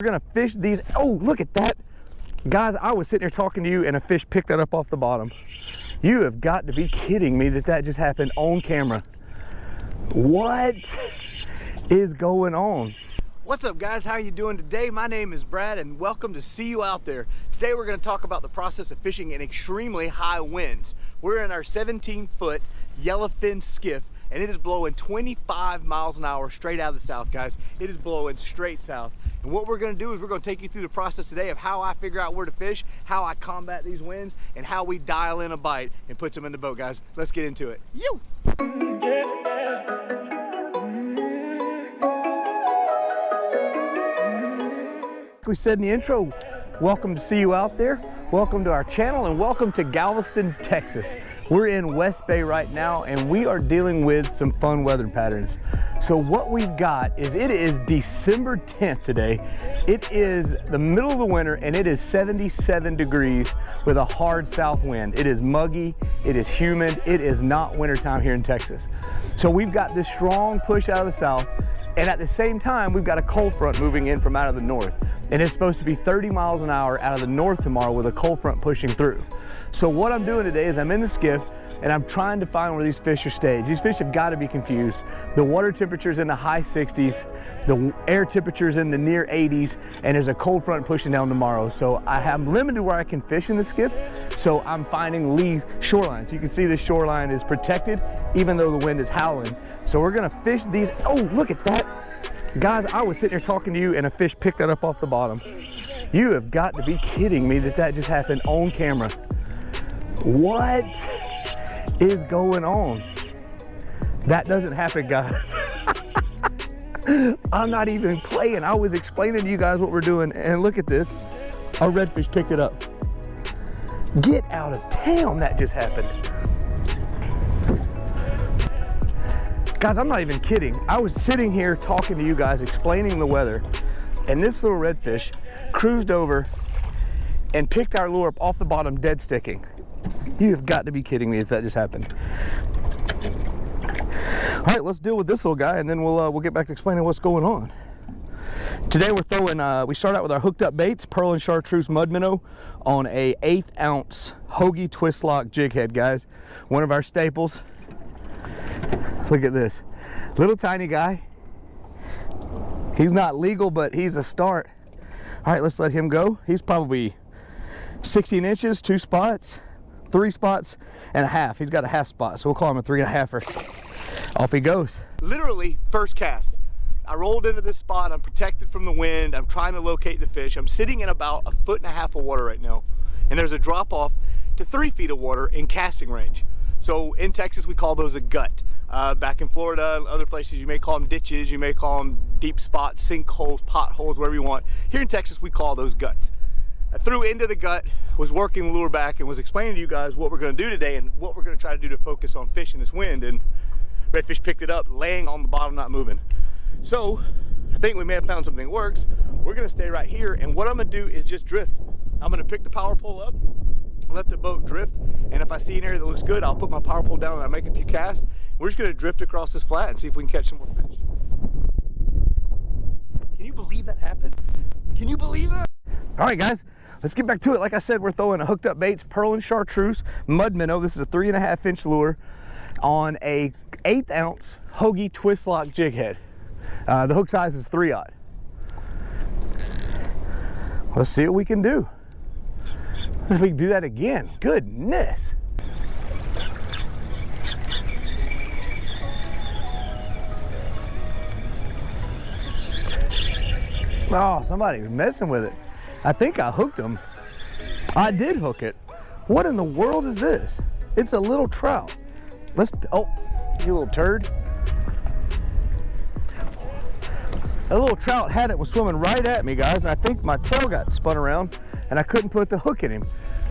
We're gonna fish these. Oh, look at that. Guys, I was sitting here talking to you and a fish picked that up off the bottom. You have got to be kidding me that that just happened on camera. What is going on? What's up, guys? How are you doing today? My name is Brad and welcome to See You Out There. Today we're going to talk about the process of fishing in extremely high winds. We're in our 17-foot yellowfin skiff and it is blowing 25 miles an hour straight out of the south, guys. It is blowing straight south. And what we're going to do is we're going to take you through the process today of how I figure out where to fish, how I combat these winds, and how we dial in a bite and put them in the boat, guys. Let's get into it. You. We said in the intro, welcome to See You Out There. Welcome to our channel and welcome to Galveston, Texas. We're in West Bay right now and we are dealing with some fun weather patterns. So what we've got is, it is December 10th today. It is the middle of the winter and it is 77 degrees with a hard south wind. It is muggy, it is humid, it is not wintertime here in Texas. So we've got this strong push out of the south, and at the same time we've got a cold front moving in from out of the north. And it's supposed to be 30 miles an hour out of the north tomorrow with a cold front pushing through. So what I'm doing today is I'm in the skiff and I'm trying to find where these fish are staged. These fish have got to be confused. The water temperature's in the high 60s, the air temperature's in the near 80s, and there's a cold front pushing down tomorrow. So I have limited where I can fish in the skiff, so I'm finding lee shorelines. You can see the shoreline is protected even though the wind is howling. So we're gonna fish these. Oh, look at that. Guys, I was sitting here talking to you and a fish picked that up off the bottom. You have got to be kidding me that that just happened on camera. What is going on? That doesn't happen, guys. I'm not even playing. I was explaining to you guys what we're doing and look at this. Our redfish picked it up. Get out of town, that just happened. Guys, I'm not even kidding. I was sitting here talking to you guys, explaining the weather, and this little redfish cruised over and picked our lure up off the bottom, dead sticking. You have got to be kidding me if that just happened. All right, let's deal with this little guy, and then we'll get back to explaining what's going on. Today we're throwing, we start out with our hooked up baits, pearl and chartreuse mud minnow on a 1/8 ounce hoagie twist lock jig head, guys. One of our staples. Look at this little tiny guy. He's not legal, but he's a start. All right, let's let him go. He's probably 16 inches, 2 spots, 3 spots and a half. He's got a half spot, so we'll call him a 3.5er. Off he goes. Literally first cast. I rolled into this spot. I'm protected from the wind. I'm trying to locate the fish. I'm sitting in about 1.5 feet of water right now, and there's a drop off to 3 feet of water in casting range. So in Texas we call those a gut. Back in Florida and other places you may call them ditches, you may call them deep spots, sinkholes, potholes, whatever you want. Here in Texas we call those guts. I threw into the gut, was working the lure back, and was explaining to you guys what we're going to do today and what we're going to try to do to focus on fishing this wind, and redfish picked it up laying on the bottom, not moving. So I think we may have found something that works. We're going to stay right here, and what I'm going to do is just drift. I'm going to pick the power pole up, let the boat drift, and if I see an area that looks good, I'll put my power pole down and I'll make a few casts. We're just going to drift across this flat and see if we can catch some more fish. Can you believe that happened? Can you believe that? All right, guys, let's get back to it. Like I said, we're throwing a hooked up baits, pearl and chartreuse mud minnow. This is a 3.5 inch lure on a 1/8 ounce hoagie twist lock jig head. The hook size is 3/0. Let's see what we can do. If we can do that again. Goodness. Oh, somebody was messing with it. I think I hooked him. I did hook it. What in the world is this? It's a little trout. Oh, you little turd. A little trout had it, was swimming right at me, guys, and I think my tail got spun around and I couldn't put the hook in him.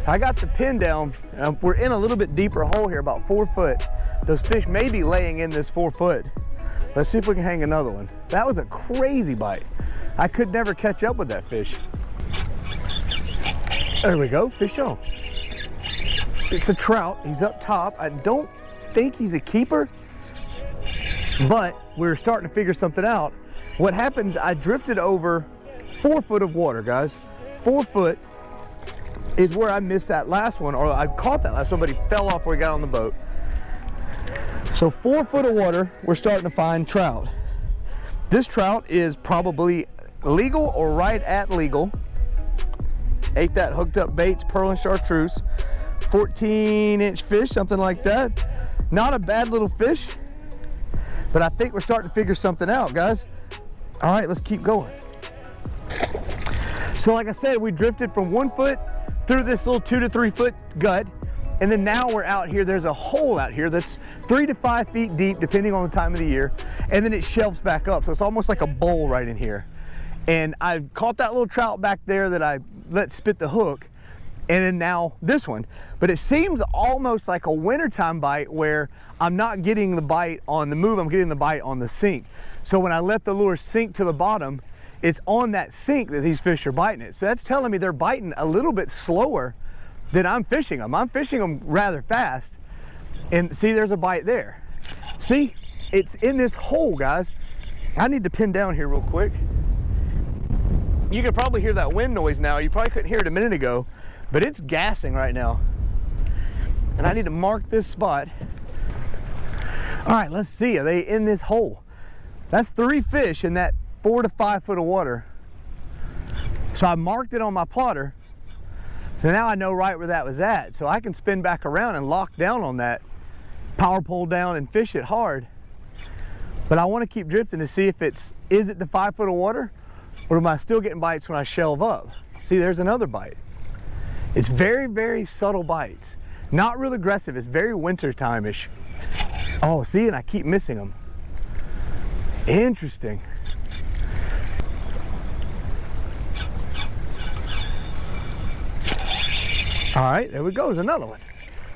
I got the pin down. We're in a little bit deeper hole here, about 4 foot. Those fish may be laying in this 4 foot. Let's see if we can hang another one. That was a crazy bite. I could never catch up with that fish. There we go, fish on. It's a trout, he's up top. I don't think he's a keeper, but we're starting to figure something out. What happens, I drifted over 4 foot of water, guys. 4 foot is where I missed that last one, or I caught that last one, but he fell off where he got on the boat. So 4 foot of water, we're starting to find trout. This trout is probably legal or right at legal. Ate that hooked up baits, pearl and chartreuse. 14-inch fish, something like that. Not a bad little fish, but I think we're starting to figure something out, guys. All right, let's keep going. So like I said, we drifted from 1 foot through this little 2 to 3 foot gut. And then now we're out here, there's a hole out here that's 3 to 5 feet deep, depending on the time of the year. And then it shelves back up. So it's almost like a bowl right in here. And I caught that little trout back there that I let spit the hook. And then now this one. But it seems almost like a wintertime bite where I'm not getting the bite on the move, I'm getting the bite on the sink. So when I let the lure sink to the bottom, it's on that sink that these fish are biting it. So that's telling me they're biting a little bit slower than I'm fishing them. I'm fishing them rather fast. And see, there's a bite there. See, it's in this hole, guys. I need to pin down here real quick. You can probably hear that wind noise now. You probably couldn't hear it a minute ago, but it's gassing right now. And I need to mark this spot. All right, let's see, are they in this hole? That's 3 fish in that 4 to 5 foot of water. So I marked it on my plotter. So now I know right where that was at. So I can spin back around and lock down on that, power pole down and fish it hard. But I want to keep drifting to see if is it the 5 foot of water, or am I still getting bites when I shelve up? See, there's another bite. It's very, very subtle bites. Not real aggressive, it's very winter time-ish. Oh, see, and I keep missing them. Interesting. All right, there we go, there's another one.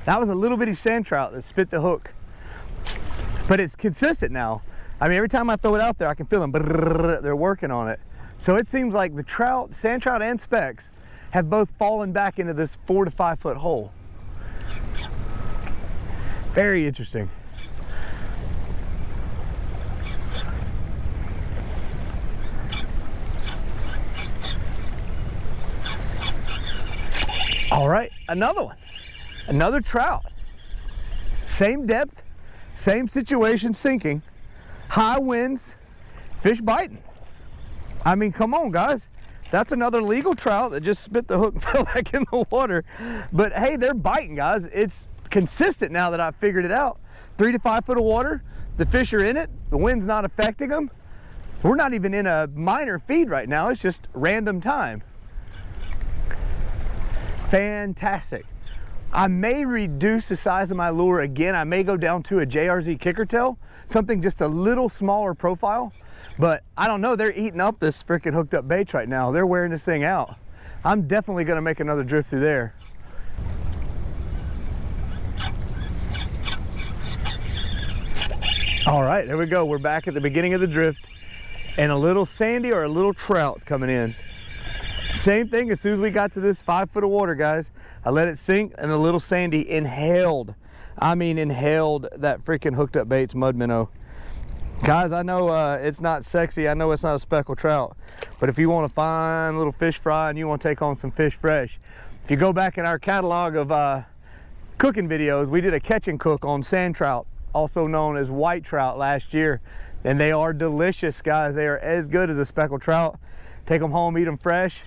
That was a little bitty sand trout that spit the hook. But it's consistent now. I mean, every time I throw it out there, I can feel them, they're working on it. So it seems like the trout, sand trout and specks, have both fallen back into this 4 to 5 foot hole. Very interesting. All right, another one, another trout. Same depth, same situation, sinking, high winds, fish biting. I mean, come on, guys. That's another legal trout that just spit the hook and fell back in the water. But hey, they're biting, guys. It's consistent now that I've figured it out. 3 to 5 foot of water, the fish are in it, the wind's not affecting them. We're not even in a minor feed right now, it's just random time. Fantastic. I may reduce the size of my lure again. I may go down to a JRZ kicker tail, something just a little smaller profile, but I don't know, they're eating up this freaking hooked up bait right now. They're wearing this thing out. I'm definitely gonna make another drift through there. All right, there we go. We're back at the beginning of the drift, and a little sandy or a little trout's coming in. Same thing, as soon as we got to this 5 foot of water, guys, I let it sink and a little sandy inhaled. I mean, inhaled that freaking hooked up bait's mud minnow. Guys, I know it's not sexy. I know it's not a speckled trout, but if you want a fine little fish fry and you want to take on some fish fresh, if you go back in our catalog of cooking videos, we did a catch and cook on sand trout, also known as white trout, last year, and they are delicious, guys. They are as good as a speckled trout. Take them home, eat them fresh.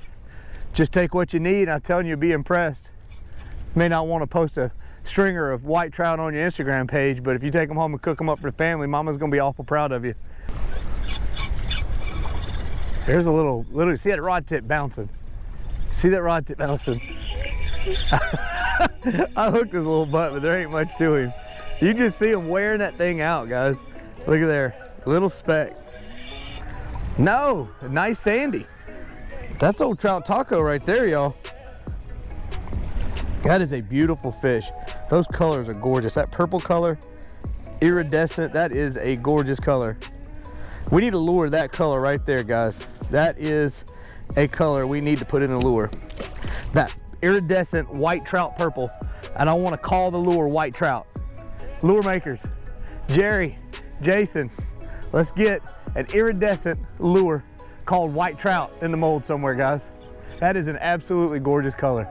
Just take what you need. I'm telling you, you'll be impressed. You may not want to post a stringer of white trout on your Instagram page, but if you take them home and cook them up for the family, Mama's gonna be awful proud of you. There's a little, see that rod tip bouncing? See that rod tip bouncing? I hooked his little butt, but there ain't much to him. You just see him wearing that thing out, guys. Look at there, little speck. No, a nice sandy. That's old trout taco right there, y'all. That is a beautiful fish. Those colors are gorgeous. That purple color, iridescent, that is a gorgeous color. We need a lure that color right there, guys. That is a color we need to put in a lure. That iridescent white trout purple. And I want to call the lure white trout. Lure makers, Jerry, Jason, let's get an iridescent lure called white trout in the mold somewhere, guys. That is an absolutely gorgeous color.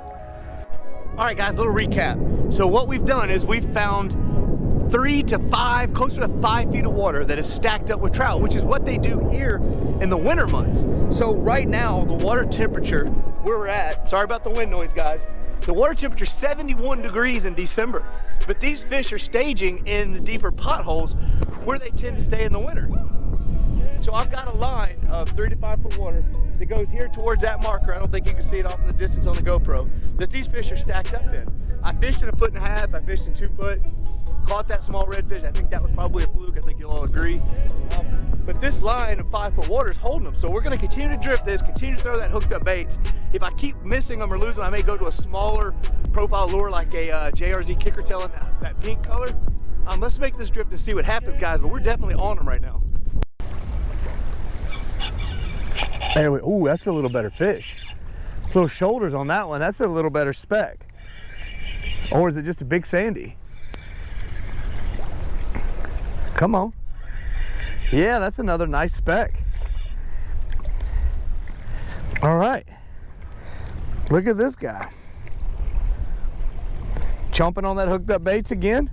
All right, guys, a little recap. So what we've done is we've found 3 to 5, closer to 5 feet of water that is stacked up with trout, which is what they do here in the winter months. So right now, the water temperature where we're at, sorry about the wind noise, guys, the water temperature is 71 degrees in December, but these fish are staging in the deeper potholes where they tend to stay in the winter. So I've got a line of 3 to 5 foot water that goes here towards that marker. I don't think you can see it off in the distance on the GoPro, that these fish are stacked up in. I fished in 1.5 foot, I fished in 2 foot, caught that small redfish. I think that was probably a fluke, I think you'll all agree. But this line of 5 foot water is holding them. So we're gonna continue to drift this, continue to throw that hooked up bait. If I keep missing them or losing them, I may go to a smaller profile lure like a JRZ kicker tail in that pink color. Let's make this drift and see what happens, guys, but we're definitely on them right now. There we, ooh, that's a little better fish. Little shoulders on that one, that's a little better speck. Or is it just a big sandy? Come on. Yeah, that's another nice speck. All right. Look at this guy. Chomping on that hooked up baits again.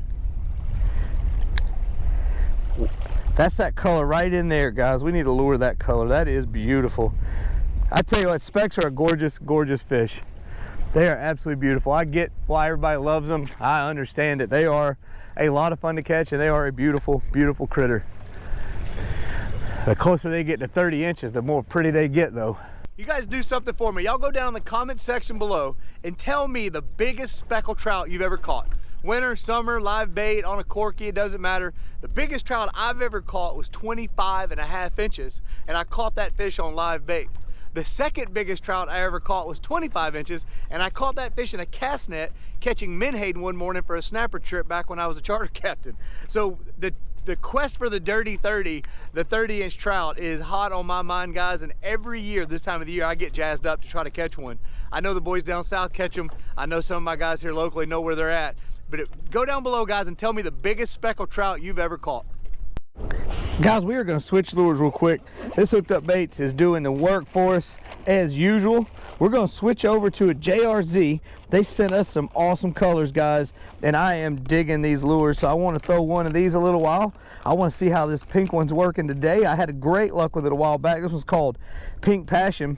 That's that color right in there, guys. We need to lure that color. That is beautiful. I tell you what, specks are a gorgeous, gorgeous fish. They are absolutely beautiful. I get why everybody loves them. I understand it. They are a lot of fun to catch, and they are a beautiful, beautiful critter. The closer they get to 30 inches, the more pretty they get, though. You guys do something for me. Y'all go down in the comment section below and tell me the biggest speckled trout you've ever caught. Winter, summer, live bait, on a corky, it doesn't matter. The biggest trout I've ever caught was 25.5 inches, and I caught that fish on live bait. The second biggest trout I ever caught was 25 inches, and I caught that fish in a cast net catching menhaden one morning for a snapper trip back when I was a charter captain. So the quest for the dirty 30, the 30-inch trout, is hot on my mind, guys, and every year this time of the year I get jazzed up to try to catch one. I know the boys down south catch them. I know some of my guys here locally know where they're at. But go down below, guys, and tell me the biggest speckled trout you've ever caught. Guys, we are going to switch lures real quick. This hooked up baits is doing the work for us as usual. We're going to switch over to a JRZ. They sent us some awesome colors, guys, and I am digging these lures. So I want to throw one of these a little while. I want to see how this pink one's working today. I had great luck with it a while back. This one's called Pink Passion.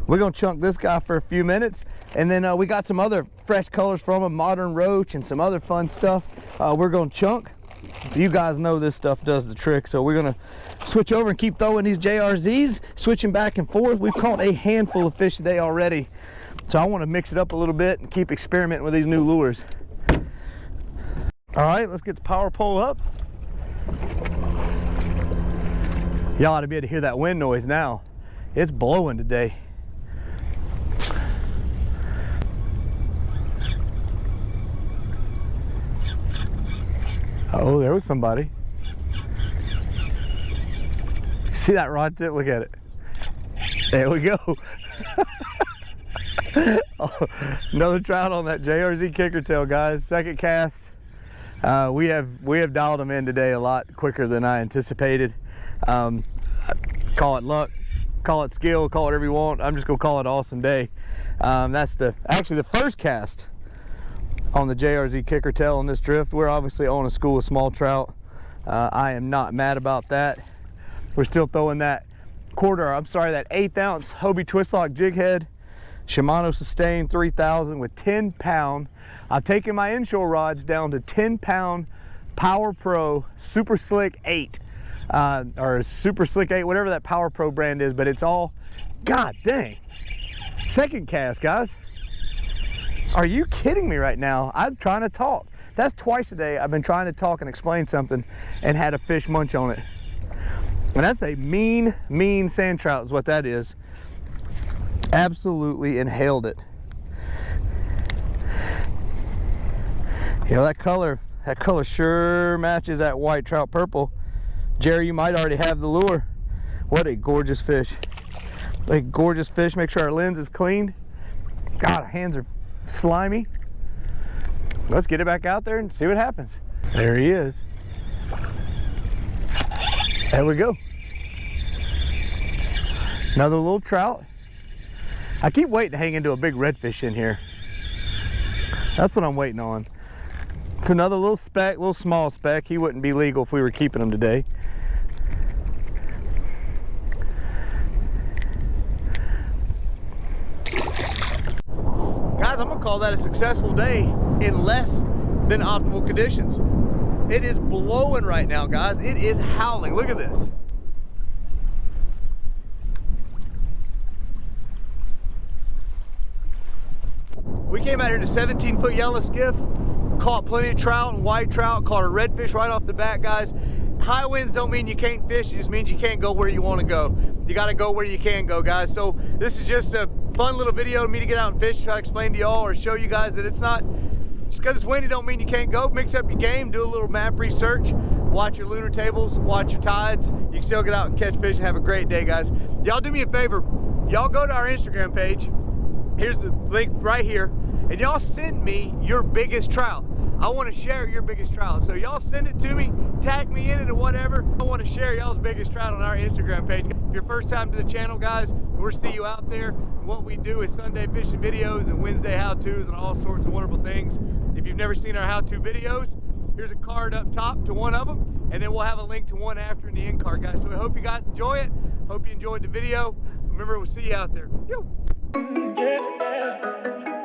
We're going to chunk this guy for a few minutes, and then we got some other fresh colors from him, Modern Roach and some other fun stuff we're going to chunk. You guys know this stuff does the trick, so we're gonna switch over and keep throwing these JRZs, switching back and forth. We've caught a handful of fish today already, so I want to mix it up a little bit and keep experimenting with these new lures. All right, let's get the power pole up. Y'all ought to be able to hear that wind noise now. It's blowing today. Oh, there was somebody. See that rod tip? Look at it. There we go. Oh, another trout on that JRZ kicker tail, guys. Second cast. We have dialed them in today a lot quicker than I anticipated. Call it luck, call it skill, call it whatever you want. I'm just gonna call it awesome day. That's actually the first cast on the JRZ kicker tail on this drift. We're obviously on a school of small trout. I am not mad about that. We're still throwing that that 1/8 ounce Hobie twist lock jig head, Shimano Sustain 3000 with 10-pound. I've taken my inshore rods down to 10-pound Power Pro Super Slick 8, or Super Slick 8, whatever that Power Pro brand is, but it's all, god dang. Second cast, guys. Are you kidding me right now? I'm trying to talk. That's twice a day I've been trying to talk and explain something and had a fish munch on it. And that's a mean, mean sand trout is what that is. Absolutely inhaled it. You know, that color sure matches that white trout purple. Jerry, you might already have the lure. What a gorgeous fish. A gorgeous fish. Make sure our lens is clean. God, our hands are slimy. Let's get it back out there and see what happens. There he is. There we go. Another little trout. I keep waiting to hang into a big redfish in here. That's what I'm waiting on. It's another little speck, little small speck. He wouldn't be legal if we were keeping him today. Guys, I'm gonna call that a successful day in less than optimal conditions. It is blowing right now, guys. It is howling. Look at this. We came out here to 17-foot yellow skiff, caught plenty of trout and white trout, caught a redfish right off the bat, guys. High winds don't mean you can't fish, it just means you can't go where you want to go. You got to go where you can go, guys. So this is just a fun little video of me to get out and fish, try to explain to y'all or show you guys that it's not, just because it's windy don't mean you can't go. Mix up your game, do a little map research, watch your lunar tables, watch your tides. You can still get out and catch fish and have a great day, guys. Y'all do me a favor, y'all go to our Instagram page. Here's the link right here, and y'all send me your biggest trout. I want to share your biggest trout. So y'all send it to me, tag me in it or whatever. I want to share y'all's biggest trout on our Instagram page. If you're first time to the channel, guys, we'll see you out there. What we do is Sunday fishing videos and Wednesday how-tos and all sorts of wonderful things. If you've never seen our how-to videos, here's a card up top to one of them, and then we'll have a link to one after in the end card, guys. So we hope you guys enjoy it. Hope you enjoyed the video. Remember, we'll see you out there. Yo. Yeah.